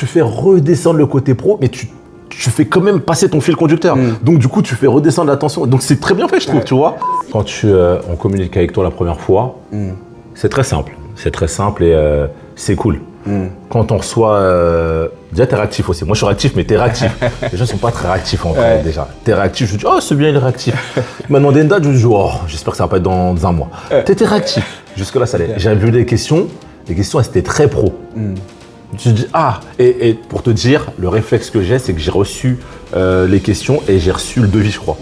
tu fais redescendre le côté pro, mais tu fais quand même passer ton fil conducteur. Donc du coup, tu fais redescendre l'attention. Donc c'est très bien fait, je trouve, tu vois. Quand on communique avec toi la première fois, c'est très simple. C'est très simple et c'est cool. Quand on reçoit... déjà, t'es réactif aussi. Moi, je suis réactif, mais t'es réactif. Les gens ne sont pas très réactifs en vrai, déjà. T'es réactif, je dis, oh, c'est bien, il est réactif. Il m'a demandé une date, je lui dis, oh, j'espère que ça va pas être dans un mois. T'étais réactif. Jusque-là, ça allait. J'avais vu les questions, elles étaient très pro. Je dis, ah, et pour te dire, le réflexe que j'ai, c'est que j'ai reçu les questions et j'ai reçu le devis, je crois.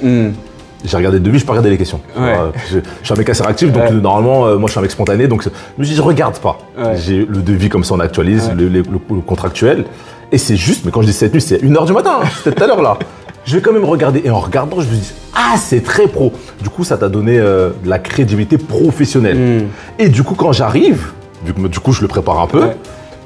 J'ai regardé le devis, je peux pas regarder les questions. Je suis un mec assez réactif, donc normalement, moi je suis un mec spontané, donc je me dis, je regarde pas. J'ai le devis comme ça, on actualise, le contractuel, et c'est juste, mais quand je dis cette nuit, c'est 1h du matin, c'était tout à l'heure là. Je vais quand même regarder, et en regardant, je me dis, ah, c'est très pro. Du coup, ça t'a donné de la crédibilité professionnelle. Et du coup, quand j'arrive, vu que du coup, je le prépare un peu,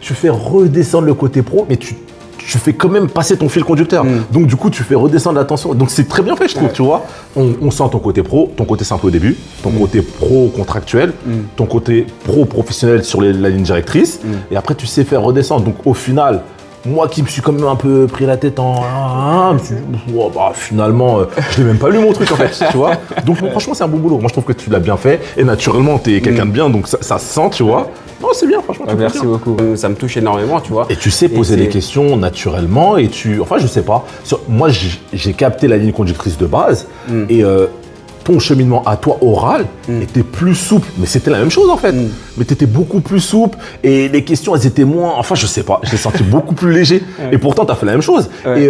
je fais redescendre le côté pro, mais tu fais quand même passer ton fil conducteur. Donc du coup, tu fais redescendre l'attention. Donc c'est très bien fait, je trouve, tu vois. On sent ton côté pro, ton côté simple au début, ton côté pro contractuel, ton côté pro professionnel sur la ligne directrice. Et après, tu sais faire redescendre. Donc au final, moi qui me suis quand même un peu pris la tête je me suis dit, oh, bah, finalement, je n'ai même pas lu mon truc en fait, tu vois. Donc franchement, c'est un bon boulot. Moi, je trouve que tu l'as bien fait. Et naturellement, tu es quelqu'un de bien, donc ça se sent, tu vois. Non, c'est bien, franchement. Merci beaucoup. Ça me touche énormément, tu vois. Et tu sais poser des questions naturellement et enfin, je sais pas. Moi, j'ai capté la ligne conductrice de base et ton cheminement à toi oral était plus souple. Mais c'était la même chose en fait. Mais tu étais beaucoup plus souple et les questions, elles étaient moins... Enfin, je sais pas. Je l'ai senti beaucoup plus léger. Et pourtant, tu as fait la même chose. Et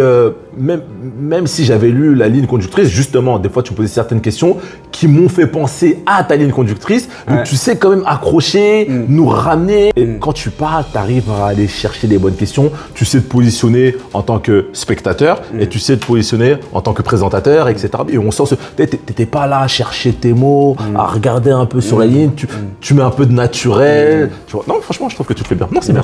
même si j'avais lu la ligne conductrice, justement, des fois, tu me posais certaines questions qui m'ont fait penser à ta ligne conductrice. Donc, tu sais quand même accrocher, nous ramener. Et quand tu parles, tu arrives à aller chercher les bonnes questions. Tu sais te positionner en tant que spectateur et tu sais te positionner en tant que présentateur, etc. Et on sent t'étais pas là à chercher tes mots, à regarder un peu sur la ligne. Tu mets un peu de naturel. Tu vois. Non, franchement, je trouve que tu le fais bien. Non, c'est bien.